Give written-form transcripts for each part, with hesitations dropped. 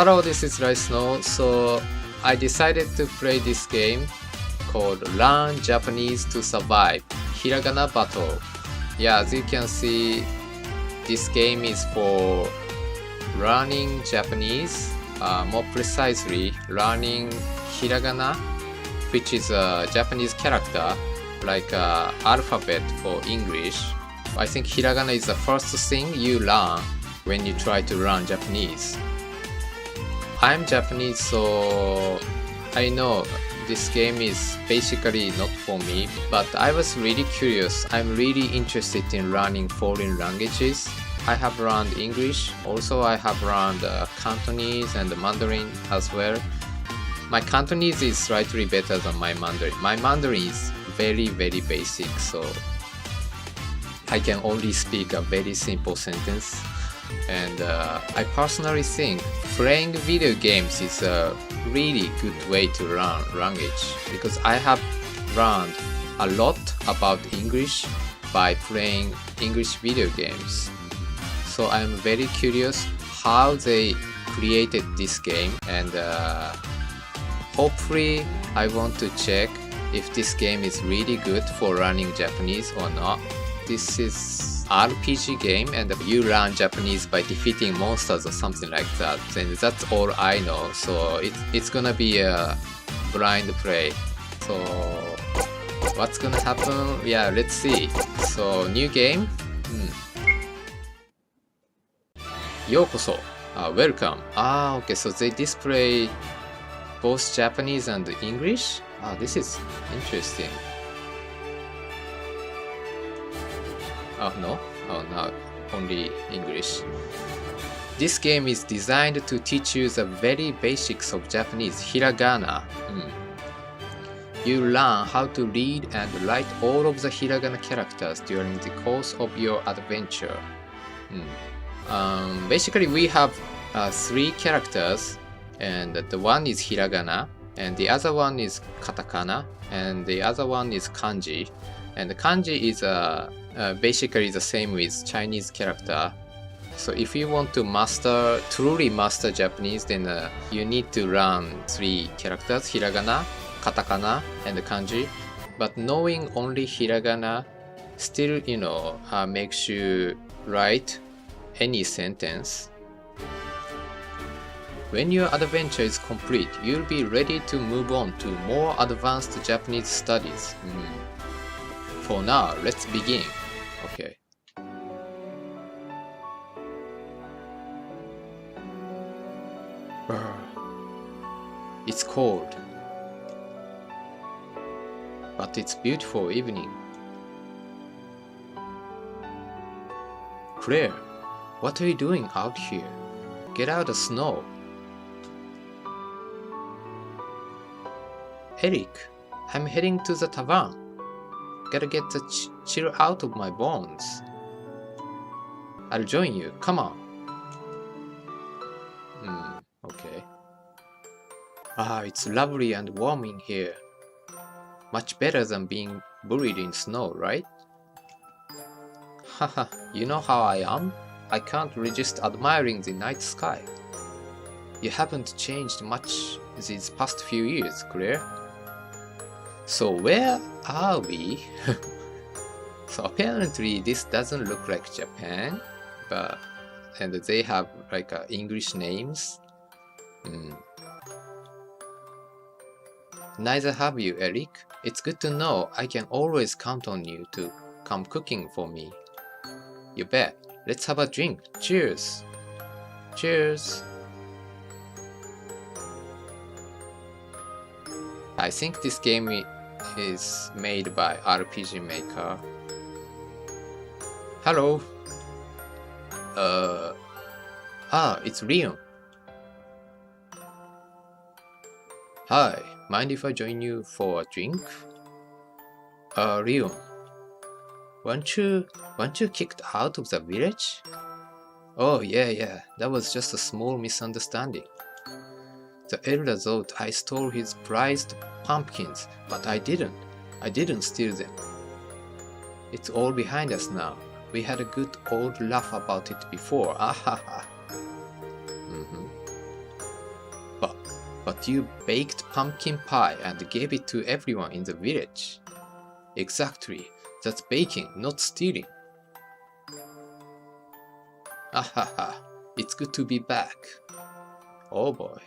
Hello, this is Rice Snow. So I decided to play this game called Learn Japanese to Survive, Hiragana Battle. Yeah, as you can see, this game is for learning Japanese, more precisely learning Hiragana, which is a Japanese character, like alphabet for English. I think Hiragana is the first thing you learn when you try to learn Japanese. I'm Japanese, so I know this game is basically not for me, but I was really curious. I'm really interested in learning foreign languages. I have learned English, also I have learned Cantonese and Mandarin as well. My Cantonese is slightly better than my Mandarin. My Mandarin is very basic, so I can only speak a very simple sentence. And I personally think playing video games is a really good way to learn language, because I have learned a lot about English by playing English video games. So I'm very curious how they created this game, and hopefully I want to check if this game is really good for learning Japanese or not. This is RPG game and you learn Japanese by defeating monsters or something like that, and that's all I know. So it's gonna be a blind play. So what's gonna happen? Yeah, let's see. So new game. ようこそ。Welcome. Okay, so they display both Japanese and English. This is interesting. No, only English. This game is designed to teach you the very basics of Japanese, hiragana. You learn how to read and write all of the hiragana characters during the course of your adventure. Basically, we have 3 characters, and the one is hiragana, and the other one is katakana, and the other one is kanji. And the kanji is basically the same with Chinese character. So if you want to truly master Japanese, then you need to learn 3 characters: hiragana, katakana, and kanji. But knowing only hiragana still, makes you write any sentence. When your adventure is complete, you'll be ready to move on to more advanced Japanese studies. For now, let's begin. Okay. It's cold, but it's beautiful evening. Claire, what are you doing out here? Get out of snow. Eric, I'm heading to the tavern. Gotta get the chill out of my bones. I'll join you. Come on. Okay. It's lovely and warm in here. Much better than being buried in snow, right? Haha, you know how I am? I can't resist admiring the night sky. You haven't changed much these past few years, Claire. So where are we? So apparently this doesn't look like Japan, and they have like English names. Neither have you, Eric. It's good to know I can always count on you to come cooking for me. You bet. Let's have a drink. Cheers. Cheers. I think this game is made by RPG Maker. Hello. It's Leon. Hi, mind if I join you for a drink? Leon, weren't you kicked out of the village? Oh yeah, that was just a small misunderstanding. The elder thought I stole his prized pumpkins, but I didn't. I didn't steal them. It's all behind us now. We had a good old laugh about it before. But you baked pumpkin pie and gave it to everyone in the village. Exactly. That's baking, not stealing. Ahaha. It's good to be back. Oh boy.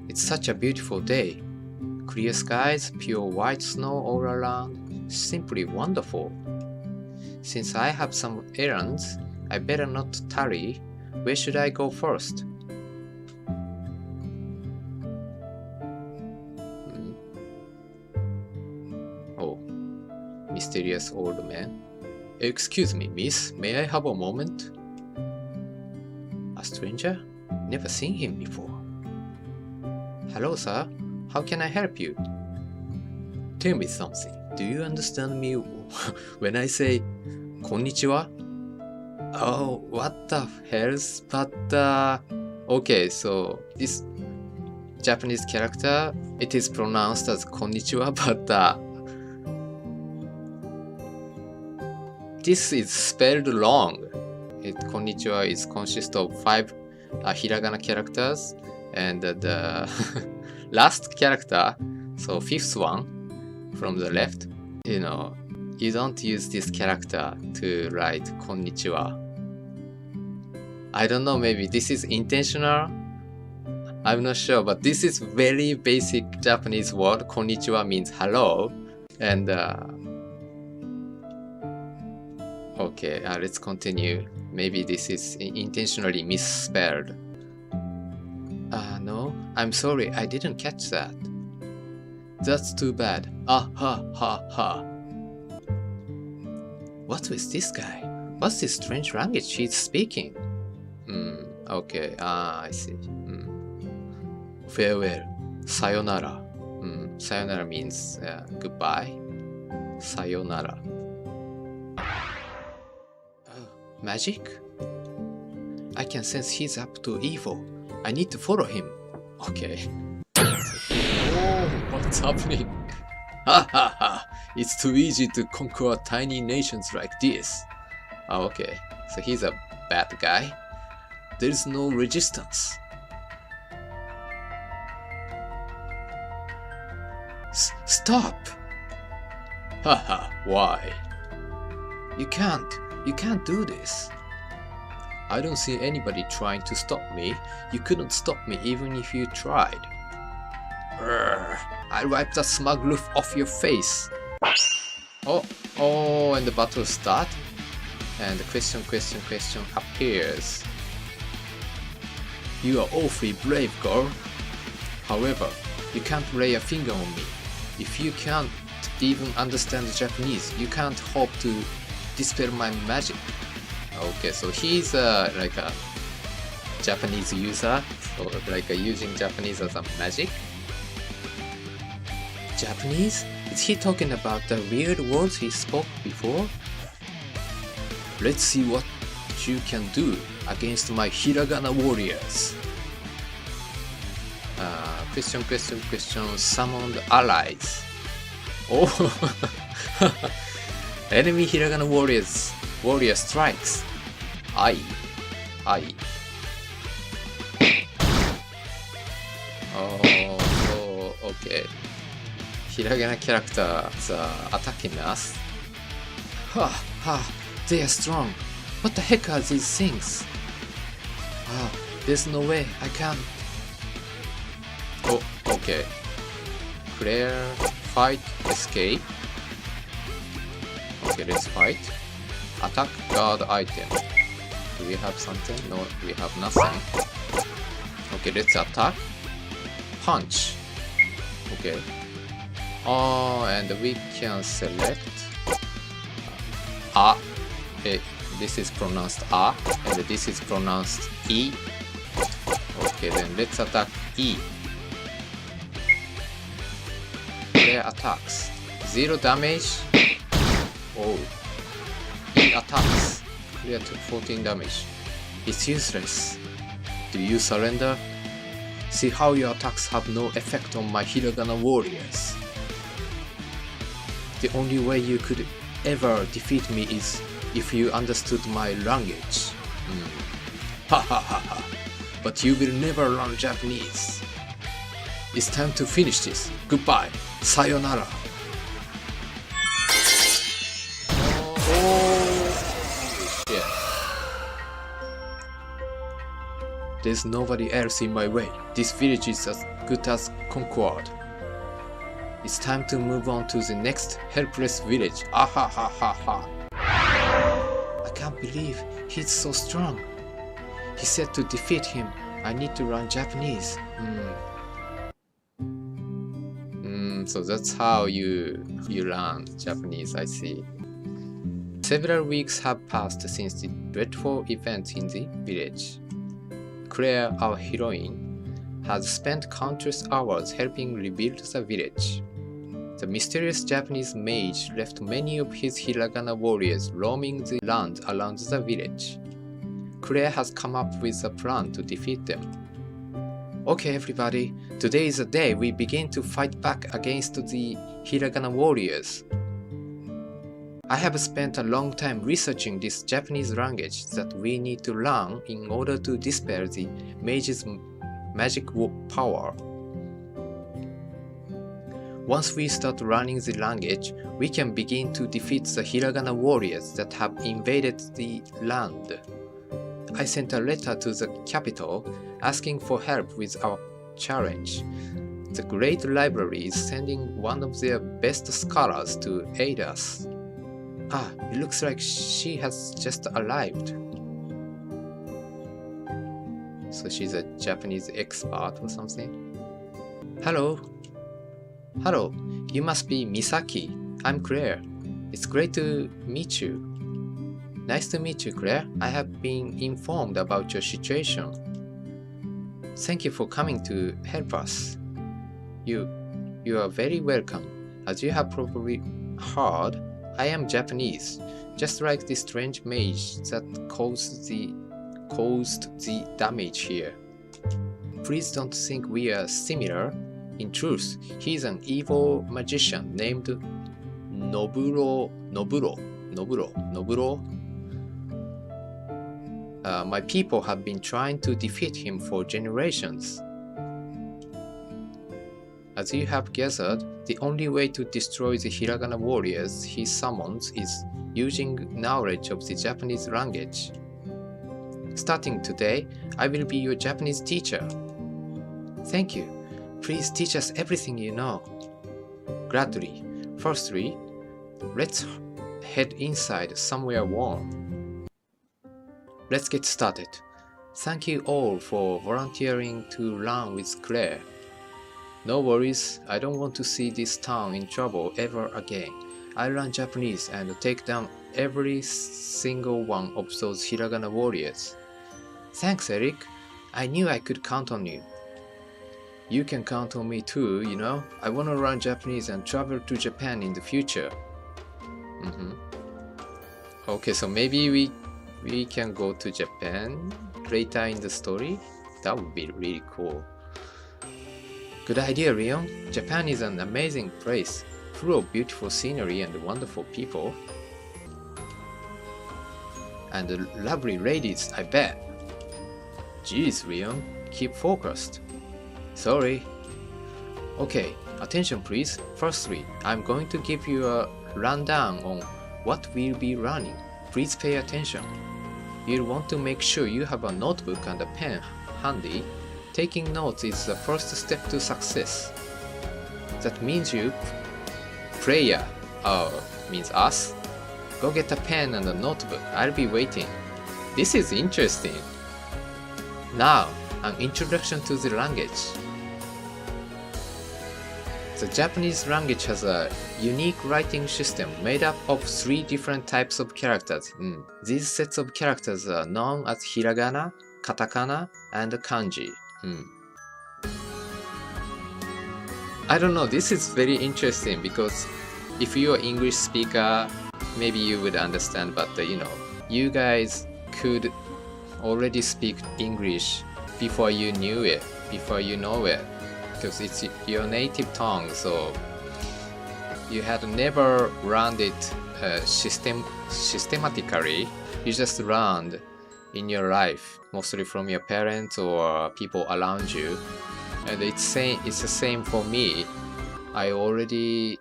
It's such a beautiful day. Clear skies, pure white snow all around. Simply wonderful. Since I have some errands, I better not tarry. Where should I go first? Oh, mysterious old man. Excuse me, miss, may I have a moment? A stranger? Never seen him before. Hello, sir. How can I help you? Tell me something. Do you understand me when I say, こんにちは? Oh, what the hell? But, okay, so this Japanese character, it is pronounced as こんにちは, but this is spelled wrong. こんにちは is consist of 5 hiragana characters, and the last character, so fifth one from the left, you don't use this character to write こんにちは. I don't know, maybe this is intentional. I'm not sure, but this is very basic Japanese word. こんにちは means hello. And okay, let's continue. Maybe this is intentionally misspelled. No, I'm sorry, I didn't catch that. That's too bad. Ah ha ha ha. What's with this guy? What's this strange language he's speaking? Okay, I see. Farewell. Sayonara. Sayonara means goodbye. Sayonara. Magic? I can sense he's up to evil. I need to follow him. Okay. Oh, what's happening? Ha ha ha! It's too easy to conquer tiny nations like this. Oh, okay. So he's a bad guy. There's no resistance. Stop! Haha, why? You can't do this. I don't see anybody trying to stop me. You couldn't stop me even if you tried. I'll wipe that smug look off your face. Oh, and the battle start. And the question appears. You are awfully brave, girl. However, you can't lay a finger on me. If you can't even understand Japanese, you can't hope to dispel my magic. Okay, so he's like a Japanese user, so like using Japanese as a magic. Japanese? Is he talking about the weird words he spoke before? Let's see what you can do against my Hiragana warriors. Question, summoned allies. Oh, enemy Hiragana warrior strikes. Aye. Oh, okay. Hiragana characters are attacking us. They are strong. What the heck are these things? There's no way I can. Oh, okay. Clear, fight, escape. Okay, let's fight. Attack, guard item. Do we have something? No, we have nothing. Okay, let's attack. Punch. Okay. And we can select A. This is pronounced A, and this is pronounced E. Okay, then let's attack E. Clear attacks. 0 damage. Oh. E attacks. Clear to 14 damage. It's useless. Do you surrender? See how your attacks have no effect on my Hiragana warriors. The only way you could ever defeat me is if you understood my language. Ha ha ha ha. But you will never learn Japanese. It's time to finish this. Goodbye. Sayonara. Oh shit. There's nobody else in my way. This village is as good as conquered. It's time to move on to the next helpless village. Ah ha ha ha ha. I can't believe he's so strong. He said to defeat him, I need to learn Japanese. So that's how you learn Japanese, I see. Several weeks have passed since the dreadful event in the village. Claire, our heroine, has spent countless hours helping rebuild the village. The mysterious Japanese mage left many of his Hiragana warriors roaming the land around the village. Claire has come up with a plan to defeat them. Okay everybody, today is the day we begin to fight back against the Hiragana warriors. I have spent a long time researching this Japanese language that we need to learn in order to dispel the mage's magic power. Once we start learning the language, we can begin to defeat the Hiragana warriors that have invaded the land. I sent a letter to the capital asking for help with our challenge. The Great Library is sending one of their best scholars to aid us. Ah, it looks like she has just arrived. So she's a Japanese expert or something? Hello? Hello, you must be Misaki. I'm Claire. It's great to meet you. Nice to meet you, Claire. I have been informed about your situation. Thank you for coming to help us. You are very welcome. As you have probably heard, I am Japanese, just like the strange mage that caused the damage here. Please don't think we are similar. In truth, he is an evil magician named Noburo. My people have been trying to defeat him for generations. As you have gathered, the only way to destroy the Hiragana warriors he summons is using knowledge of the Japanese language. Starting today, I will be your Japanese teacher. Thank you. Please teach us everything you know. Gladly. Firstly, let's head inside somewhere warm. Let's get started. Thank you all for volunteering to learn with Claire. No worries, I don't want to see this town in trouble ever again. I'll learn Japanese and take down every single one of those Hiragana warriors. Thanks, Eric. I knew I could count on you. You can count on me too, you know. I want to learn Japanese and travel to Japan in the future. Okay, so maybe we can go to Japan later in the story. That would be really cool. Good idea, Leon. Japan is an amazing place, full of beautiful scenery and wonderful people. And lovely ladies, I bet. Jeez, Leon, keep focused. Sorry. Okay, attention please. Firstly, I'm going to give you a rundown on what we'll be learning. Please pay attention. You'll want to make sure you have a notebook and a pen handy. Taking notes is the first step to success. That means you, player, means us. Go get a pen and a notebook. I'll be waiting. This is interesting. Now, an introduction to the language. The Japanese language has a unique writing system made up of 3 different types of characters. These sets of characters are known as hiragana, katakana, and kanji. I don't know, this is very interesting because if you're an English speaker, maybe you would understand, but you guys could already speak English before you knew it, before you know it, because it's your native tongue, so you had never learned it systematically. You just learned in your life, mostly from your parents or people around you. And it's the same for me. I already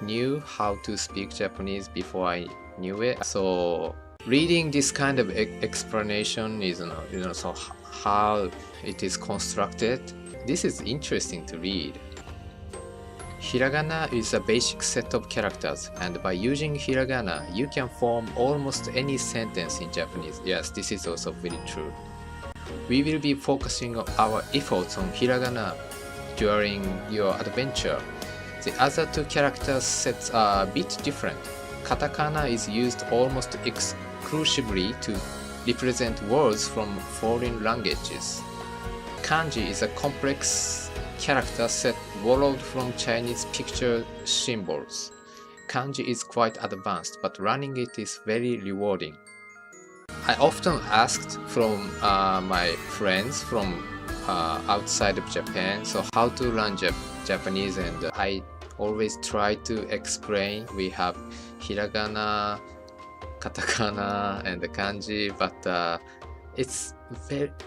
knew how to speak Japanese before I knew it. So reading this kind of explanation is, so how it is constructed. This is interesting to read. Hiragana is a basic set of characters, and by using hiragana, you can form almost any sentence in Japanese. Yes, this is also very true. We will be focusing our efforts on hiragana during your adventure. The other two character sets are a bit different. Katakana is used almost exclusively to represent words from foreign languages. Kanji is a complex character set borrowed from Chinese picture symbols. Kanji is quite advanced, but learning it is very rewarding. I often asked from my friends from outside of Japan, so how to learn Japanese, and I always try to explain. We have hiragana, katakana, and kanji, but it's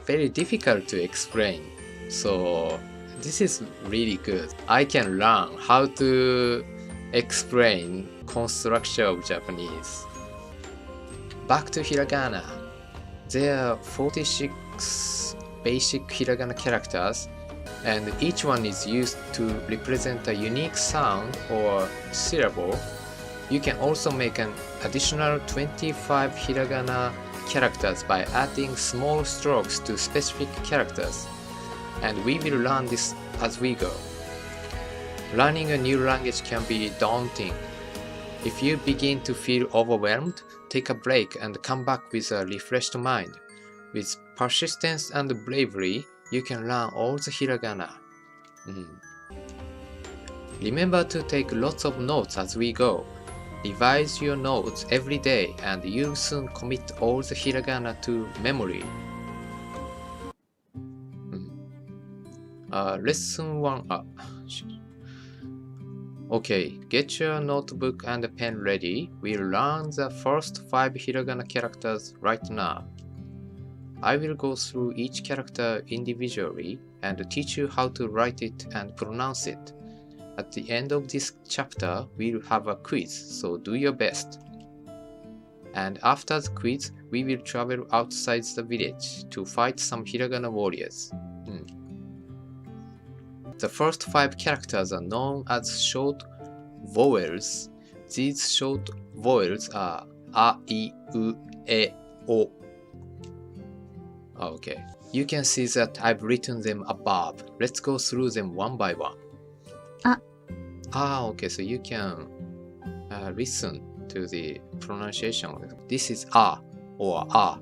very difficult to explain. So this is really good. I can learn how to explain construction of Japanese. Back to hiragana. There are 46 basic hiragana characters, and each one is used to represent a unique sound or syllable. You can also make an additional 25 hiragana characters by adding small strokes to specific characters. And we will learn this as we go. Learning a new language can be daunting. If you begin to feel overwhelmed, take a break and come back with a refreshed mind. With persistence and bravery, you can learn all the hiragana. Remember to take lots of notes as we go. Revise your notes every day, and you'll soon commit all the hiragana to memory. Lesson 1. Okay, get your notebook and pen ready. We'll learn the first 5 hiragana characters right now. I will go through each character individually and teach you how to write it and pronounce it. At the end of this chapter, we'll have a quiz, so do your best. And after the quiz, we will travel outside the village to fight some hiragana warriors. The first 5 characters are known as short vowels. These short vowels are a, I, U, E, O. Okay, you can see that I've written them above. Let's go through them one by one. Okay, so you can listen to the pronunciation. This is a or a.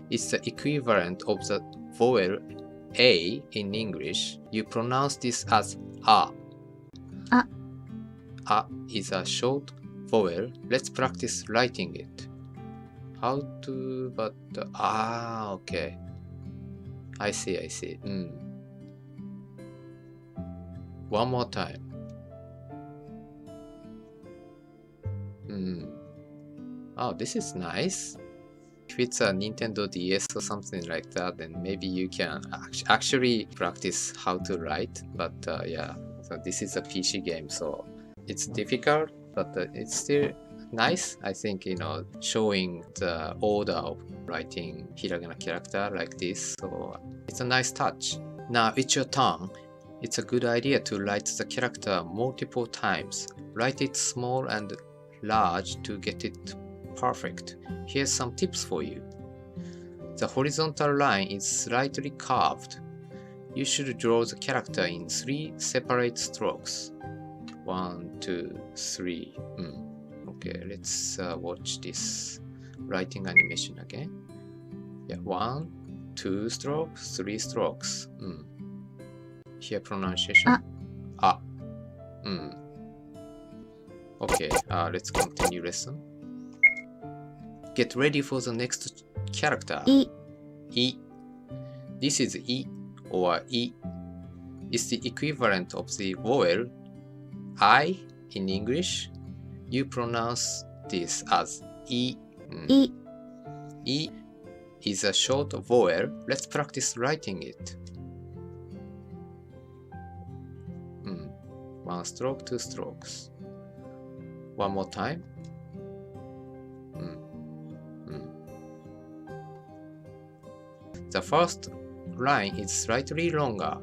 It's the equivalent of the vowel A in English. You pronounce this as a. A is a short vowel. Let's practice writing it. How to, but, okay. I see. One more time. This is nice. If it's a Nintendo DS or something like that, then maybe you can actually practice how to write. But yeah, so this is a PC game, so it's difficult, but it's still nice. I think, showing the order of writing hiragana character like this, so it's a nice touch. Now it's your turn. It's a good idea to write the character multiple times. Write it small and large to get it perfect. Here's some tips for you. The horizontal line is slightly curved. You should draw the character in 3 separate strokes. 1, 2, 3. Okay, let's watch this writing animation again. Yeah, 1, 2 strokes, 3 strokes. Here pronunciation. Okay, let's continue lesson. Get ready for the next character. I. This is I or I. It's the equivalent of the vowel I in English. You pronounce this as I. I is a short vowel. Let's practice writing it. One stroke, two strokes. One more time. The first line is slightly longer.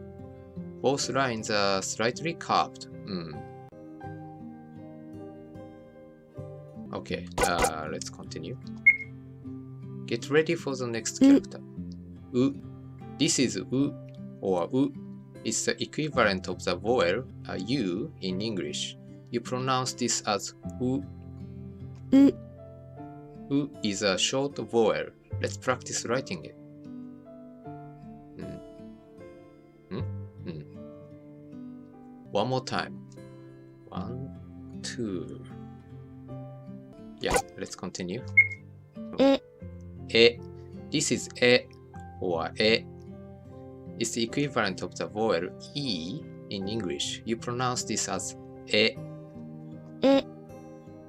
Both lines are slightly curved. Okay, let's continue. Get ready for the next character. This is U or U. It's the equivalent of the vowel U in English. You pronounce this as U. U is a short vowel. Let's practice writing it. One more time. 1, 2. Yeah, let's continue. This is E or E. It's the equivalent of the vowel E in English. You pronounce this as E.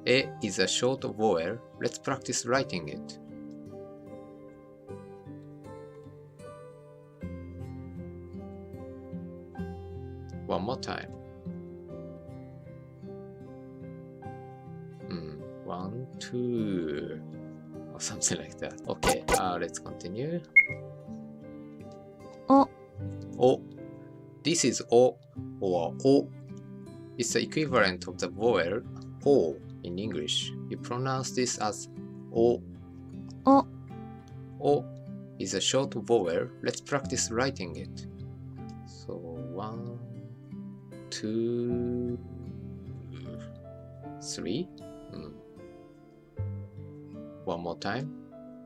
E is a short vowel. Let's practice writing it. One more time. 1, 2, or something like that. Okay, let's continue. O. This is O or O. It's the equivalent of the vowel O in English. You pronounce this as O. O is a short vowel. Let's practice writing it. So 1, 2, 3. One more time.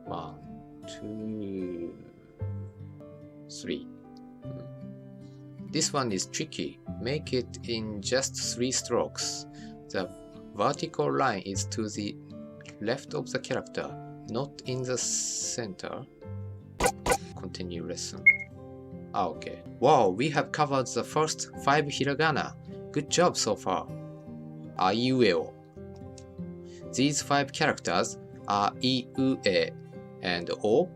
1, 2, 3. This one is tricky. Make it in just 3 strokes. The vertical line is to the left of the character, not in the center. Continue lesson. Okay. Wow, we have covered the first 5 hiragana. Good job so far. Aいうえお. These 5 characters, A, I, U, E, and O,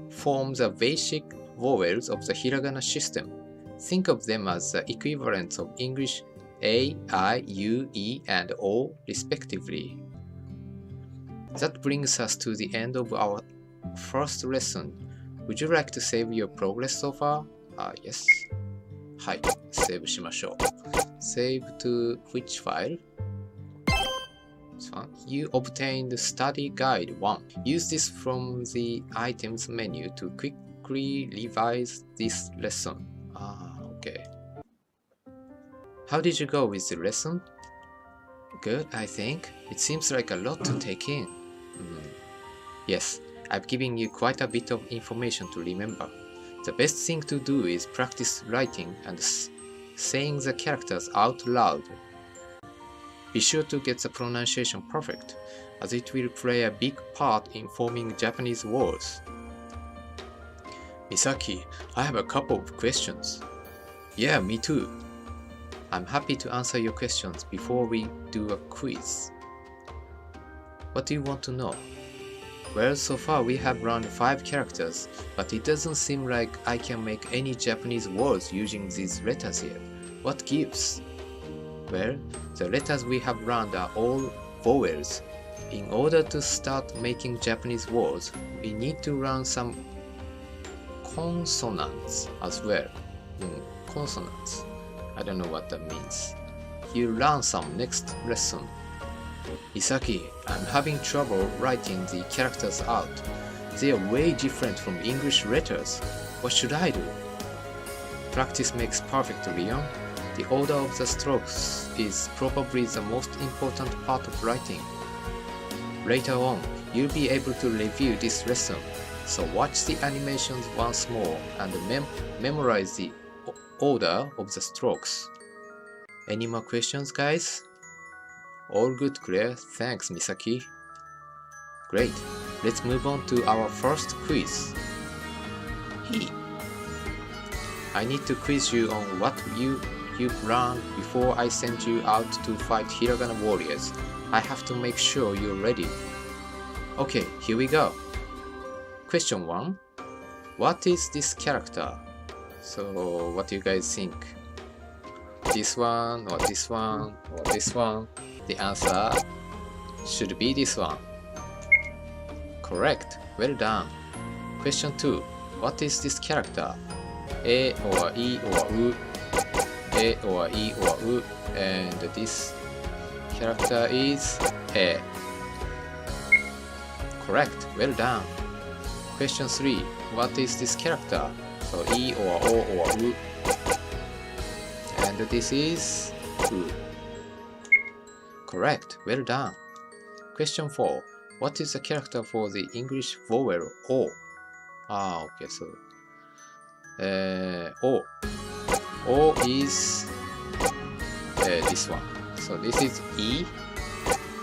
form the basic vowels of the hiragana system. Think of them as the equivalents of English A, I, U, E, and O, respectively. That brings us to the end of our first lesson. Would you like to save your progress so far? Yes. はい、セーブしましょう。Save to which file? This one. You obtained Study Guide 1. Use this from the Items menu to quickly revise this lesson. Okay. How did you go with the lesson? Good, I think. It seems like a lot to take in. Yes, I've given you quite a bit of information to remember. The best thing to do is practice writing and saying the characters out loud. Be sure to get the pronunciation perfect, as it will play a big part in forming Japanese words. Misaki, I have a couple of questions. Yeah, me too. I'm happy to answer your questions before we do a quiz. What do you want to know? Well, so far we have learned 5 characters, but it doesn't seem like I can make any Japanese words using these letters yet. What gives? Well, the letters we have learned are all vowels. In order to start making Japanese words, we need to learn some consonants as well. Consonants. I don't know what that means. You'll learn some next lesson. Isaki, I'm having trouble writing the characters out. They are way different from English letters. What should I do? Practice makes perfect, Leon. The order of the strokes is probably the most important part of writing. Later on, you'll be able to review this lesson, so watch the animations once more and memorize the order of the strokes. Any more questions, guys? All good, Claire. Thanks, Misaki. Great. Let's move on to our first quiz. I need to quiz you on what you've learned before I send you out to fight Hiragana warriors. I have to make sure you're ready. Okay, here we go. Question 1. What is this character? So, what do you guys think? This one, or this one, or this one? The answer should be this one. Correct. Well done. Question 2. What is this character? A or E or U? A or E or U? And this character is A. Correct. Well done. Question 3. What is this character? So E or O or U. And this is U. Correct. Well done. Question 4. What is the character for the English vowel O? Okay, so O. O is this one. So this is E.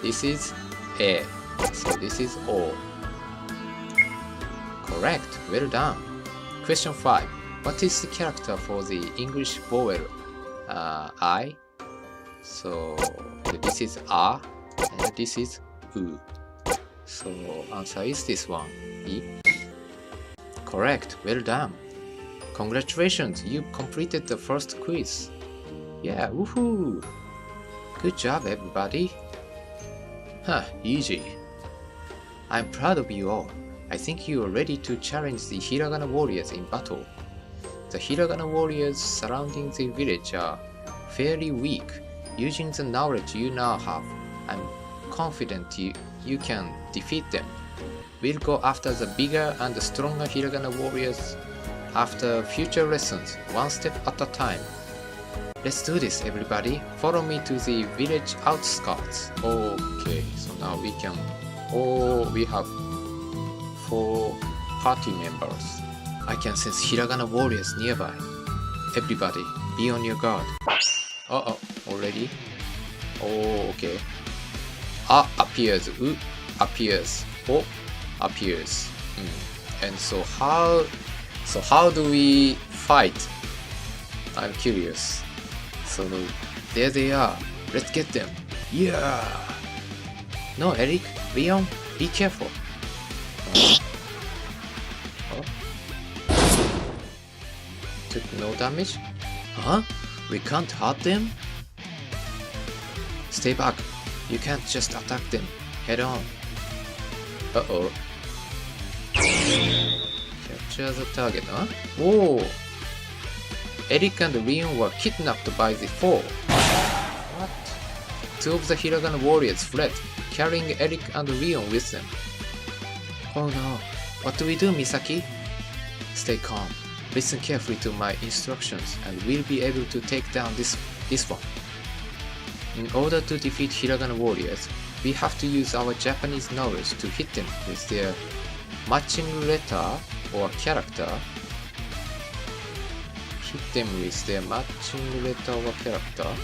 This is A. So this is O. Correct. Well done. Question 5. What is the character for the English vowel I? So this is A and this is U. So answer is this one. E. Correct. Well done. Congratulations. You completed the first quiz. Yeah. Woohoo. Good job, everybody. Easy. I'm proud of you all. I think you are ready to challenge the Hiragana warriors in battle. The Hiragana warriors surrounding the village are fairly weak. Using the knowledge you now have, I'm confident you can defeat them. We'll go after the bigger and stronger Hiragana warriors after future lessons, one step at a time. Let's do this, everybody. Follow me to the village outskirts. Okay, so now we can... we have 4 party members. I can sense Hiragana warriors nearby. Everybody, be on your guard. Already? Okay. A appears, U appears, O appears. And so how do we fight? I'm curious. So there they are. Let's get them. Yeah. No, Eric, Leon, be careful. Took no damage? We can't hurt them? Stay back. You can't just attack them head on. Capture the target, Whoa! Eric and Leon were kidnapped by the foe. What? 2 of the Hiragana warriors fled, carrying Eric and Leon with them. Oh no, what do we do, Misaki? Stay calm. Listen carefully to my instructions and we'll be able to take down this one. In order to defeat Hiragana warriors, we have to use our Japanese knowledge to hit them with their matching letter or character. Hit them with their matching letter or character.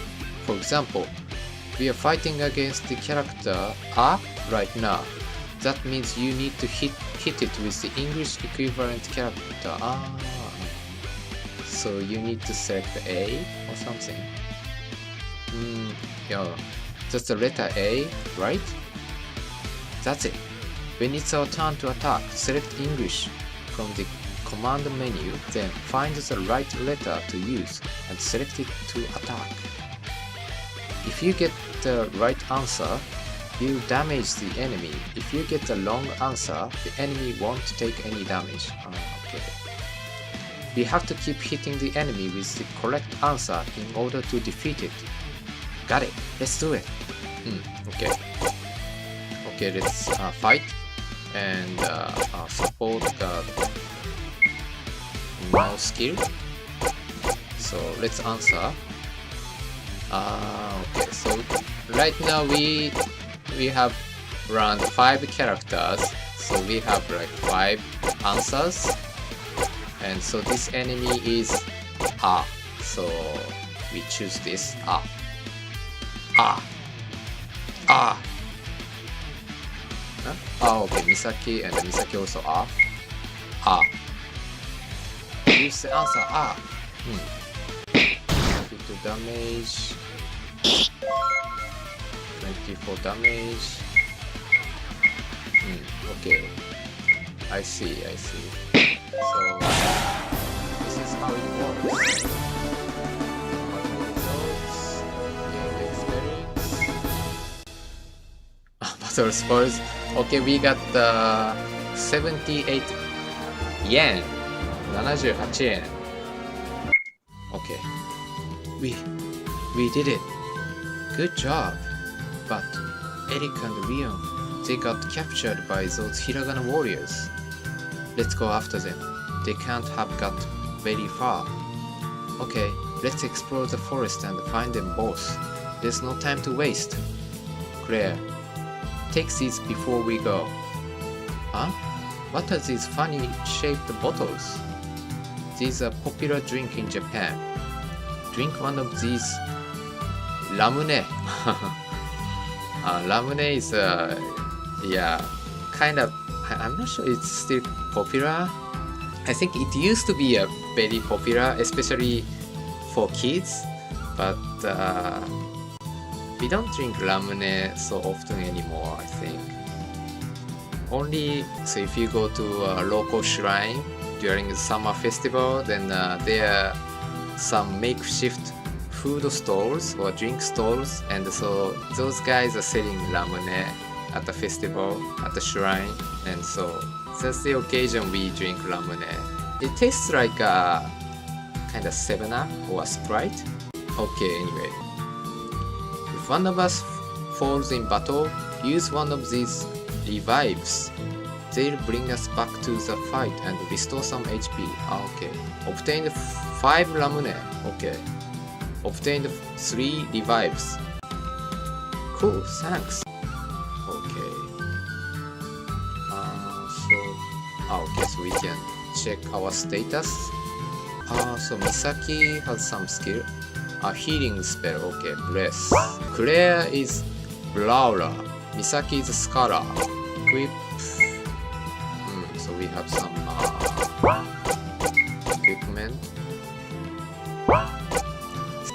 For example, we are fighting against the character A right now. That means you need to hit it with the English equivalent character. So you need to select A or something. Yeah, that's the letter A, right? That's it. When it's our turn to attack, select English from the command menu, then find the right letter to use and select it to attack. If you get the right answer, you damage the enemy. If you get the wrong answer, the enemy won't take any damage. Okay. We have to keep hitting the enemy with the correct answer in order to defeat it. Got it. Let's do it. Okay. Okay, let's fight and support mouse skill. So let's answer. Okay, so right now we have around 5 characters, so we have like 5 answers, and so this enemy is A, so we choose this A. Okay, Misaki and Misaki also A. Use the answer A. 32 damage, 24 damage. Okay. I see. So, this is how it works. Battle spoils. Okay, we got 78 yen. 78 yen. Okay. We did it. Good job. But Eric and Leon, they got captured by those Hiragana warriors. Let's go after them. They can't have got very far. Okay, let's explore the forest and find them both. There's no time to waste. Claire, take these before we go. Huh? What are these funny shaped bottles? These are popular drink in Japan. Drink one of these. Ramune. Ramune is kind of. I'm not sure it's still popular. I think it used to be very popular, especially for kids. But we don't drink ramune so often anymore, I think. Only so if you go to a local shrine during the summer festival, then there are some makeshift food stalls or drink stalls, and so those guys are selling ramune at the festival, at the shrine, and so that's the occasion we drink ramune. It tastes like a kind of 7-Up or a Sprite. Okay, anyway. If one of us falls in battle, use one of these revives. They'll bring us back to the fight and restore some HP. Okay. Obtained 5 ramune. Okay. Obtained 3 revives. Cool, thanks. Okay. So we can check our status. So Misaki has some skill. A healing spell. Okay, bless. Claire is Brawler. Misaki is Scholar. Equip. So we have some equipment.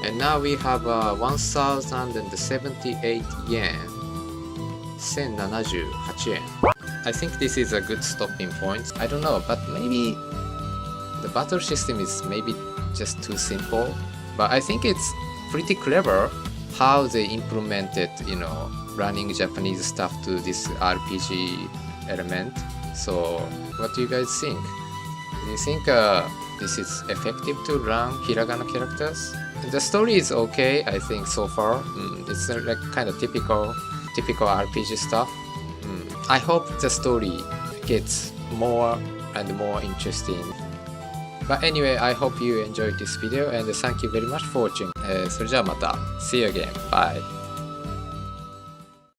And now we have 1078 yen. 1078 yen. I think this is a good stopping point. I don't know, but maybe the battle system is maybe just too simple. But I think it's pretty clever how they implemented, running Japanese stuff to this RPG element. So, what do you guys think? Do you think this is effective to run Hiragana characters? The story is okay, I think, so far. It's like kind of typical RPG stuff. I hope the story gets more and more interesting. But anyway, I hope you enjoyed this video and thank you very much for watching. それじゃあまた。See you again. Bye.